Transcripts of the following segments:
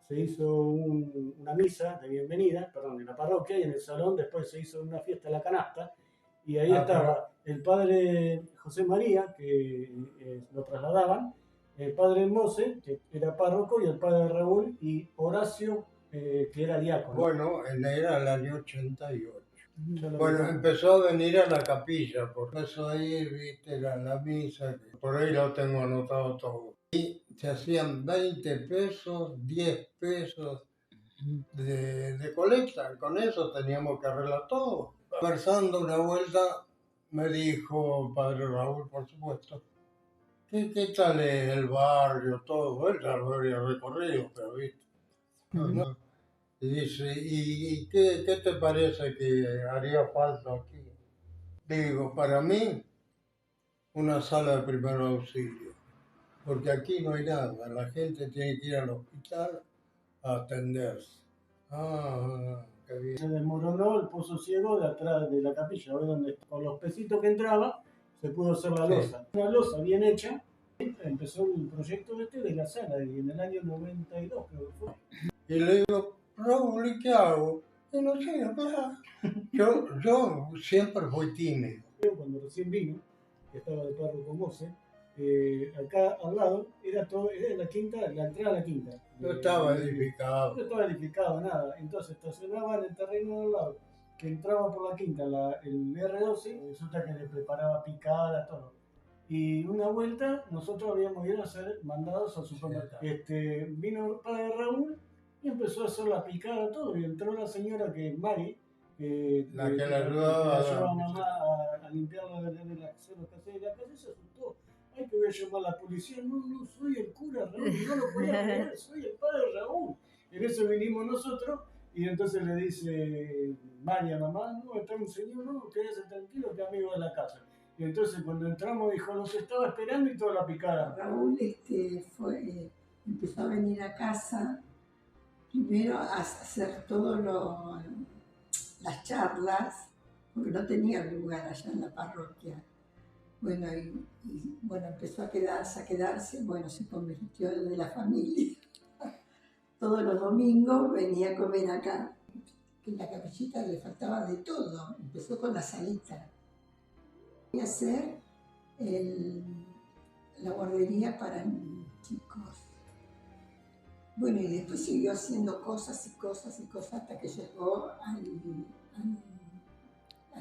se hizo una misa de bienvenida, perdón, en la parroquia, y en el salón después se hizo una fiesta de la canasta, y ahí estaba el padre José María, que lo trasladaban, el padre Mose, que era párroco, y el padre Raúl, y Horacio, que era diácono. Bueno, era el año 88. Bueno, empezó a venir a la capilla, por eso ahí, viste, la misa, por ahí lo tengo anotado todo. Y se hacían 20 pesos, 10 pesos de colecta, con eso teníamos que arreglar todo. Conversando una vuelta, me dijo padre Raúl, por supuesto, ¿qué tal es el barrio, todo? Él ya lo había recorrido, pero viste. No. Y dice, ¿y qué te parece que haría falta aquí? Digo, para mí, una sala de primer auxilio, porque aquí no hay nada, la gente tiene que ir al hospital a atenderse. Ah, qué bien. Se desmoronó el pozo ciego de atrás de la capilla, donde con los pesitos que entraba se pudo hacer la losa. Una losa bien hecha, empezó el proyecto de la sala, y en el año 92 creo que fue. Y le digo, Raúl, ¿y qué hago? Y no sé, hablar. Yo siempre fui tímido. Cuando recién vino, que estaba de párroco Mose, acá al lado era la quinta, la entrada a la quinta. No estaba edificado. No estaba edificado, nada. Entonces estacionaba en el terreno de al lado, que entraba por la quinta, el R12, resulta que le preparaba picada, todo. Y una vuelta nosotros habíamos ido a ser mandados al supermercado. Vino el padre Raúl y empezó a hacer la picada, todo. Y entró la señora que es Mari, la que le ayudaba a mamá a limpiar los caseros de la casa, y se asustó. Ay, que voy a llamar a la policía. No, soy el cura Raúl, no lo podía creer, soy el padre Raúl. En eso vinimos nosotros, y entonces le dice María, mamá, no, está un señor, no, quédese tranquilo, que es amigo de la casa. Y entonces cuando entramos dijo, nos estaba esperando, y toda la picada. Raúl empezó a venir a casa, primero a hacer todas las charlas, porque no tenía lugar allá en la parroquia. Bueno, bueno, empezó a quedarse, bueno, se convirtió de la familia. Todos los domingos venía a comer acá. En la capillita le faltaba de todo, empezó con la salita. Y hacer la guardería para chicos. Bueno, y después siguió haciendo cosas hasta que llegó al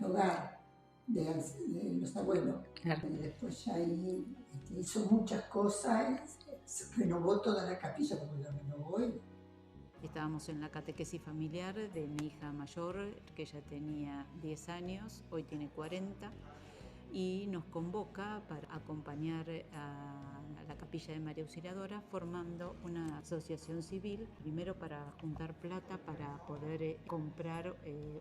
hogar de los abuelos. Claro. Y después ya ahí hizo muchas cosas, se renovó toda la capilla porque la renovó él. Estábamos en la catequesis familiar de mi hija mayor, que ella tenía 10 años, hoy tiene 40, y nos convoca para acompañar a la Capilla de María Auxiliadora formando una asociación civil, primero para juntar plata para poder comprar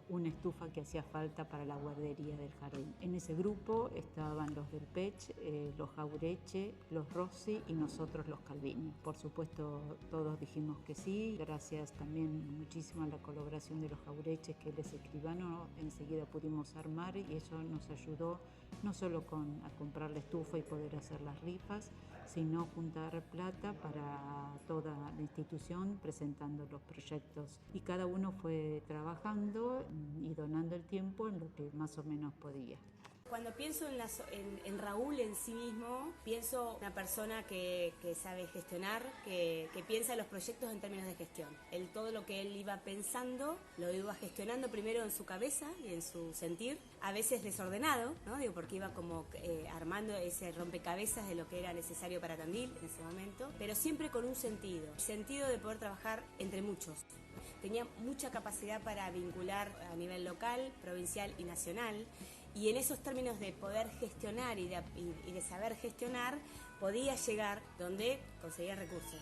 una estufa que hacía falta para la guardería del jardín. En ese grupo estaban los del Pech, los Jaureche, los Rossi y nosotros los Calvini. Por supuesto todos dijimos que sí, gracias también muchísimo a la colaboración de los Jaureches, que él es escribano, enseguida pudimos armar, y eso nos ayudó no solo a comprar la estufa y poder hacer las rifas, sino juntar plata para toda la institución presentando los proyectos. Y cada uno fue trabajando y donando el tiempo en lo que más o menos podía. Cuando pienso en Raúl en sí mismo, pienso una persona que sabe gestionar, que piensa los proyectos en términos de gestión. Todo lo que él iba pensando, lo iba gestionando primero en su cabeza y en su sentir, a veces desordenado, ¿no? Porque iba como armando ese rompecabezas de lo que era necesario para Tandil en ese momento, pero siempre con un sentido, el sentido de poder trabajar entre muchos. Tenía mucha capacidad para vincular a nivel local, provincial y nacional. Y en esos términos de poder gestionar y de saber gestionar, podía llegar donde conseguía recursos.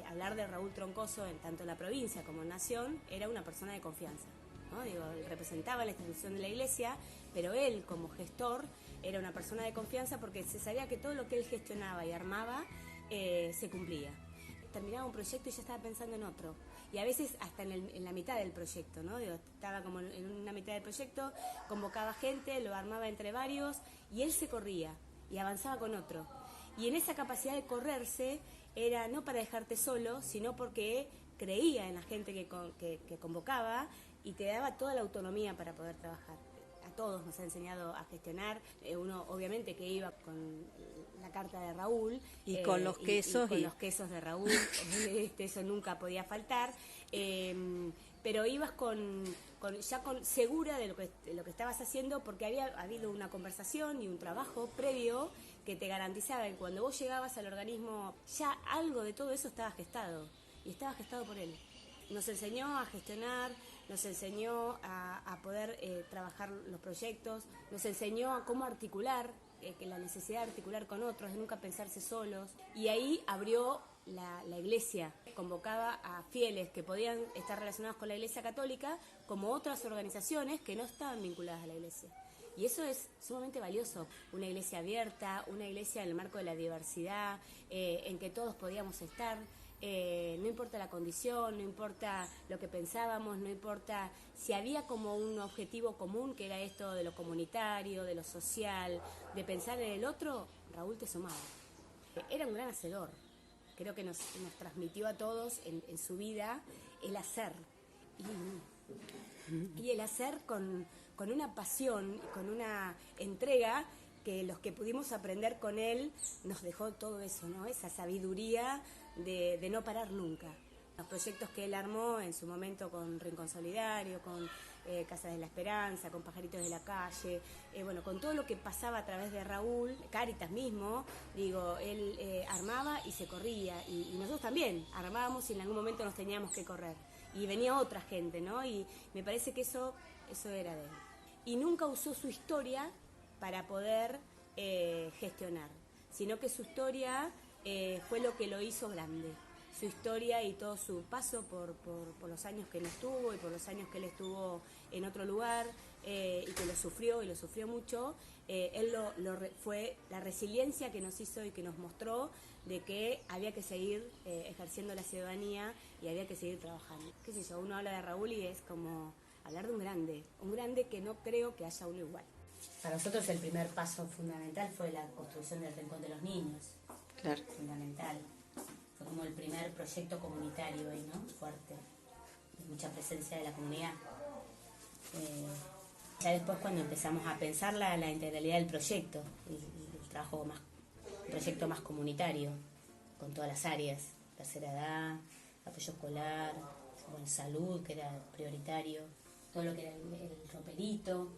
Hablar de Raúl Troncoso, tanto en la provincia como en Nación, era una persona de confianza, ¿no? Representaba la institución de la Iglesia, pero él como gestor era una persona de confianza porque se sabía que todo lo que él gestionaba y armaba se cumplía. Terminaba un proyecto y ya estaba pensando en otro. Y a veces hasta en la mitad del proyecto, ¿no? Estaba como en una mitad del proyecto, convocaba gente, lo armaba entre varios, y él se corría y avanzaba con otro. Y en esa capacidad de correrse era no para dejarte solo, sino porque creía en la gente que convocaba y te daba toda la autonomía para poder trabajar. A todos nos ha enseñado a gestionar. Uno obviamente que iba con la carta de Raúl y con los quesos y con los quesos de Raúl, eso nunca podía faltar, pero ibas segura de lo que estabas haciendo, porque había habido una conversación y un trabajo previo que te garantizaba que cuando vos llegabas al organismo ya algo de todo eso estaba gestado, y estaba gestado por él. Nos enseñó a gestionar, nos enseñó a poder trabajar los proyectos, nos enseñó a cómo articular, que la necesidad de articular con otros, de nunca pensarse solos, y ahí abrió la iglesia, convocaba a fieles que podían estar relacionados con la Iglesia Católica como otras organizaciones que no estaban vinculadas a la iglesia. Y eso es sumamente valioso, una iglesia abierta, una iglesia en el marco de la diversidad, en que todos podíamos estar. No importa la condición, no importa lo que pensábamos, no importa si había como un objetivo común, que era esto de lo comunitario, de lo social, de pensar en el otro, Raúl te sumaba. Era un gran hacedor, creo que nos transmitió a todos en su vida el hacer, y el hacer con una pasión, con una entrega, que los que pudimos aprender con él nos dejó todo eso, ¿no? Esa sabiduría de no parar nunca. Los proyectos que él armó en su momento con Rincón Solidario, con Casas de la Esperanza, con Pajaritos de la Calle, con todo lo que pasaba a través de Raúl, Cáritas mismo, él armaba y se corría, y nosotros también armábamos y en algún momento nos teníamos que correr. Y venía otra gente, ¿no? Y me parece que eso era de él. Y nunca usó su historia para poder gestionar, sino que su historia fue lo que lo hizo grande. Su historia y todo su paso por los años que él estuvo y por los años que él estuvo en otro lugar, y que lo sufrió mucho, fue la resiliencia que nos hizo y que nos mostró de que había que seguir ejerciendo la ciudadanía y había que seguir trabajando. Qué sé yo, uno habla de Raúl y es como hablar de un grande que no creo que haya uno igual. Para nosotros el primer paso fundamental fue la construcción del Rincón de los Niños. Claro. Fundamental. Fue como el primer proyecto comunitario ahí, ¿no? Fuerte. De mucha presencia de la comunidad. Ya después, cuando empezamos a pensar la integralidad del proyecto, el trabajo un proyecto más comunitario, con todas las áreas, tercera edad, apoyo escolar, salud, que era prioritario, todo lo que era el roperito,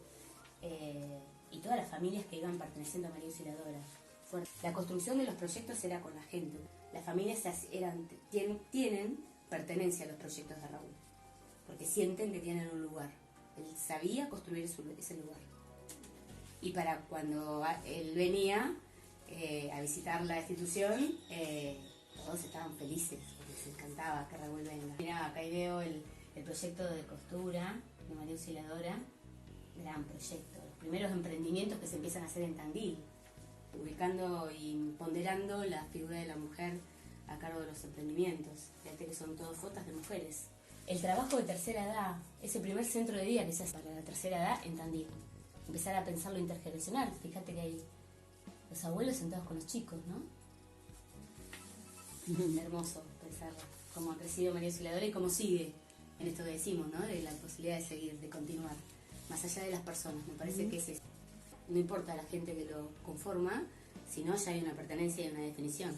y todas las familias que iban perteneciendo a María Auxiliadora. La construcción de los proyectos era con la gente. Las familias tienen pertenencia a los proyectos de Raúl, porque sienten que tienen un lugar. Él sabía construir ese lugar. Y para cuando él venía a visitar la institución, todos estaban felices, porque les encantaba que Raúl venga. Mira, acá veo el proyecto de costura de María Auxiliadora, gran proyecto. Los primeros emprendimientos que se empiezan a hacer en Tandil, ubicando y ponderando la figura de la mujer a cargo de los emprendimientos. Fíjate que son todas fotos de mujeres. El trabajo de tercera edad, ese primer centro de día que se hace para la tercera edad en Tandil. Empezar a pensar lo intergeneracional. Fíjate que hay los abuelos sentados con los chicos, ¿no? Hermoso pensar cómo ha crecido María Auxiliadora y cómo sigue en esto que decimos, ¿no? De la posibilidad de seguir, de continuar, más allá de las personas. Me parece que es eso. No importa la gente que lo conforma, sino ya hay una pertenencia y una definición.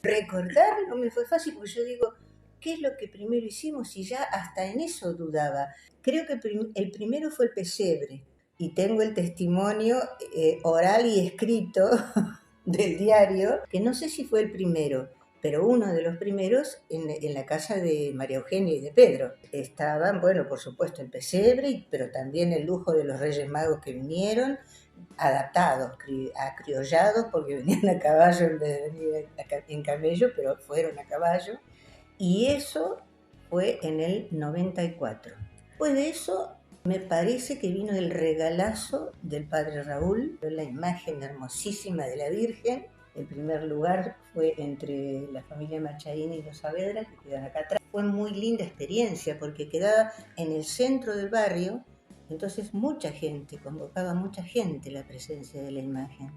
Recordar no me fue fácil, porque yo digo, ¿qué es lo que primero hicimos? Y ya hasta en eso dudaba. Creo que el primero fue el pesebre, y tengo el testimonio oral y escrito del diario, que no sé si fue el primero, pero uno de los primeros en la casa de María Eugenia y de Pedro. Estaban, por supuesto el pesebre, pero también el lujo de los Reyes Magos que vinieron, adaptados, acriollados, porque venían a caballo en vez de venir en camello, pero fueron a caballo. Y eso fue en el 94. Después de eso, me parece que vino el regalazo del padre Raúl, la imagen hermosísima de la Virgen. El primer lugar fue entre la familia Machaína y los Saavedra, que quedan acá atrás. Fue muy linda experiencia porque quedaba en el centro del barrio, entonces mucha gente, convocaba mucha gente la presencia de la imagen.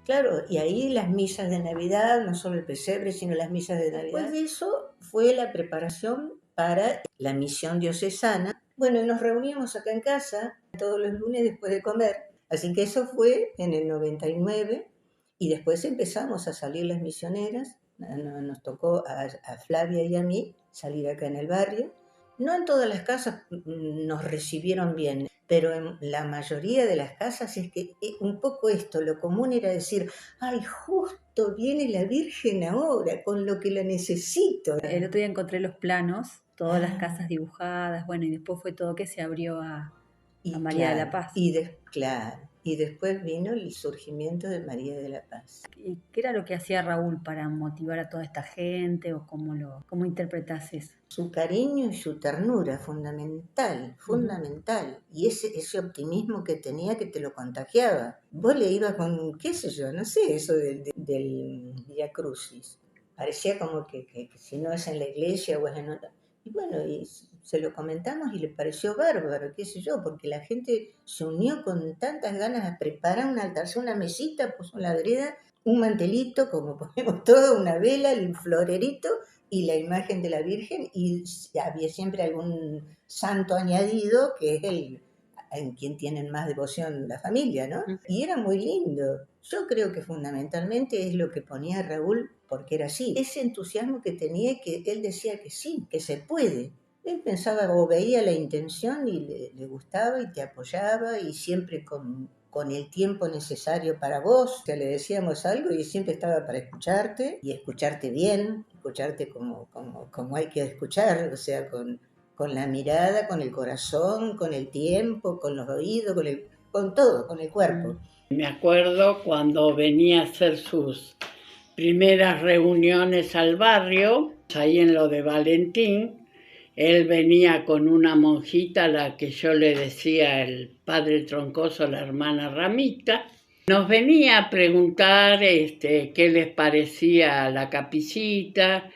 Claro, y ahí las misas de Navidad, no solo el pesebre, sino las misas de Navidad. Después de eso fue la preparación para la misión diocesana. Bueno, y nos reuníamos acá en casa todos los lunes después de comer. Así que eso fue en el 99 y después empezamos a salir las misioneras. Nos tocó a Flavia y a mí salir acá en el barrio. No en todas las casas nos recibieron bien, pero en la mayoría de las casas es que un poco esto, lo común era decir, ay, justo viene la Virgen ahora, con lo que la necesito. El otro día encontré los planos, todas las casas dibujadas, bueno, y después fue todo que se abrió a María de la Paz. Y después vino el surgimiento de María de la Paz. ¿Y qué era lo que hacía Raúl para motivar a toda esta gente o cómo interpretás eso? Su cariño y su ternura, fundamental. Y ese optimismo que tenía que te lo contagiaba. Vos le ibas con, qué sé yo, no sé, eso del Vía Crucis. Parecía como que si no es en la iglesia o es en otra. Y bueno, y se lo comentamos y le pareció bárbaro, qué sé yo, porque la gente se unió con tantas ganas a preparar un altar, una mesita, puso la vereda, un mantelito, como ponemos todo, una vela, el florerito y la imagen de la Virgen, y había siempre algún santo añadido, que es en quien tienen más devoción la familia, ¿no? Y era muy lindo. Yo creo que fundamentalmente es lo que ponía Raúl, porque era así. Ese entusiasmo que tenía, que él decía que sí, que se puede. Él pensaba o veía la intención y le gustaba y te apoyaba y siempre con el tiempo necesario para vos. O sea, le decíamos algo y siempre estaba para escucharte y escucharte bien, escucharte como hay que escuchar, o sea, con la mirada, con el corazón, con el tiempo, con los oídos, con todo, con el cuerpo. Me acuerdo cuando venía a hacer sus primeras reuniones al barrio, ahí en lo de Valentín, él venía con una monjita a la que yo le decía el padre Troncoso, la hermana Ramita. Nos venía a preguntar qué les parecía la capillita,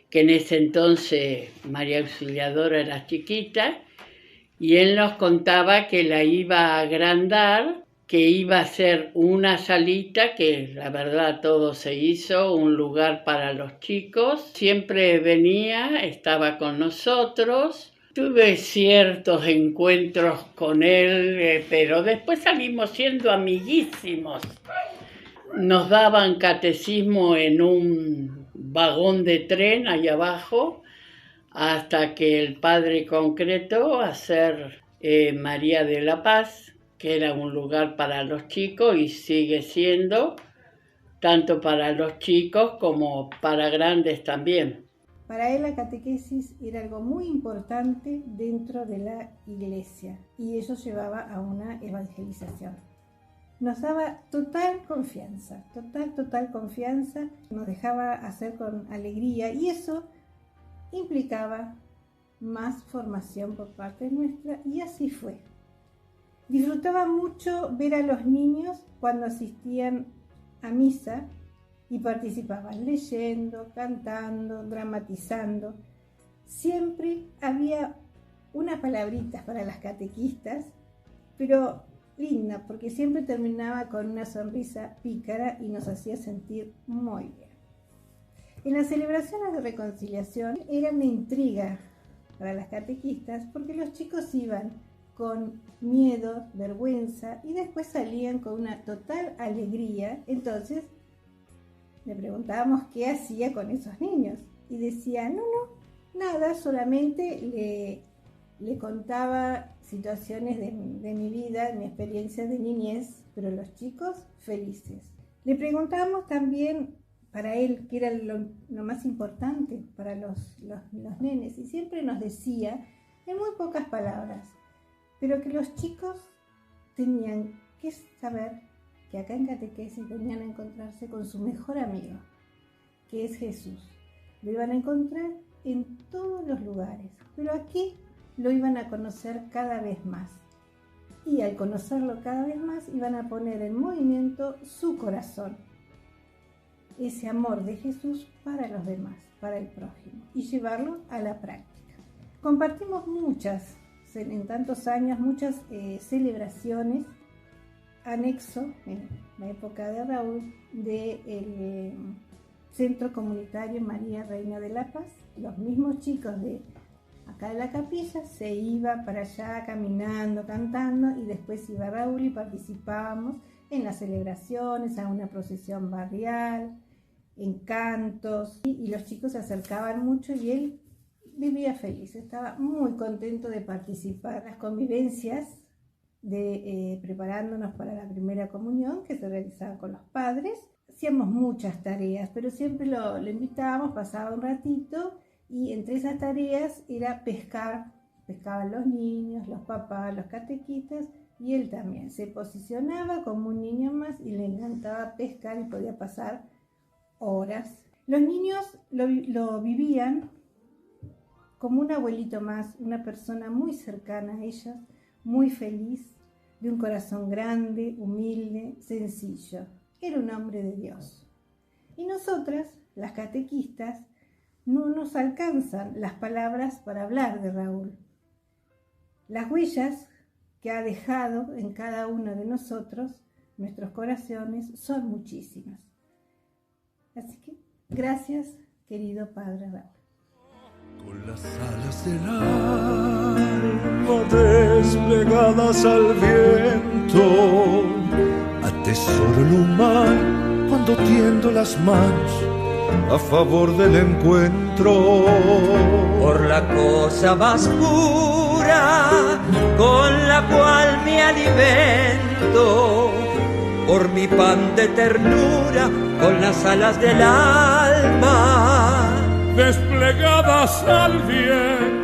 que en ese entonces María Auxiliadora era chiquita, y él nos contaba que la iba a agrandar, que iba a ser una salita, que la verdad todo se hizo, un lugar para los chicos. Siempre venía, estaba con nosotros. Tuve ciertos encuentros con él, pero después salimos siendo amiguísimos. Nos daban catecismo en un vagón de tren ahí abajo, hasta que el padre concretó hacer María de la Paz, que era un lugar para los chicos y sigue siendo, tanto para los chicos como para grandes también. Para él la catequesis era algo muy importante dentro de la iglesia y eso llevaba a una evangelización. Nos daba total confianza, nos dejaba hacer con alegría y eso implicaba más formación por parte nuestra y así fue. Disfrutaba mucho ver a los niños cuando asistían a misa y participaban leyendo, cantando, dramatizando. Siempre había unas palabritas para las catequistas, pero linda, porque siempre terminaba con una sonrisa pícara y nos hacía sentir muy bien. En las celebraciones de reconciliación era una intriga para las catequistas porque los chicos iban con miedo, vergüenza y después salían con una total alegría. Entonces le preguntábamos qué hacía con esos niños y decía, no, nada, solamente le contaba situaciones de mi vida, mi experiencia de niñez, pero los chicos felices. Le preguntábamos también para él qué era lo más importante para los nenes y siempre nos decía, en muy pocas palabras, pero que los chicos tenían que saber que acá en catequesis venían a encontrarse con su mejor amigo, que es Jesús. Lo iban a encontrar en todos los lugares, pero aquí lo iban a conocer cada vez más. Y al conocerlo cada vez más, iban a poner en movimiento su corazón, ese amor de Jesús para los demás, para el prójimo, y llevarlo a la práctica. Compartimos en tantos años, muchas celebraciones, anexo, en la época de Raúl, del Centro Comunitario María Reina de la Paz. Los mismos chicos de acá de la capilla se iban para allá caminando, cantando, y después iba Raúl y participábamos en las celebraciones, a una procesión barrial, en cantos, y los chicos se acercaban mucho y él vivía feliz, estaba muy contento de participar. Las convivencias preparándonos para la primera comunión que se realizaba con los padres, hacíamos muchas tareas, pero siempre lo invitábamos, pasaba un ratito, y entre esas tareas era pescar. Pescaban los niños, los papás, los catequistas, y él también se posicionaba como un niño más y le encantaba pescar y podía pasar horas. Los niños lo vivían como un abuelito más, una persona muy cercana a ellos, muy feliz, de un corazón grande, humilde, sencillo. Era un hombre de Dios. Y nosotras, las catequistas, no nos alcanzan las palabras para hablar de Raúl. Las huellas que ha dejado en cada uno de nosotros, nuestros corazones, son muchísimas. Así que, gracias, querido Padre Raúl. Con las alas del alma desplegadas al viento, atesoro lo humano cuando tiendo las manos a favor del encuentro. Por la cosa más pura con la cual me alimento, por mi pan de ternura con las alas del alma desplegadas al viento.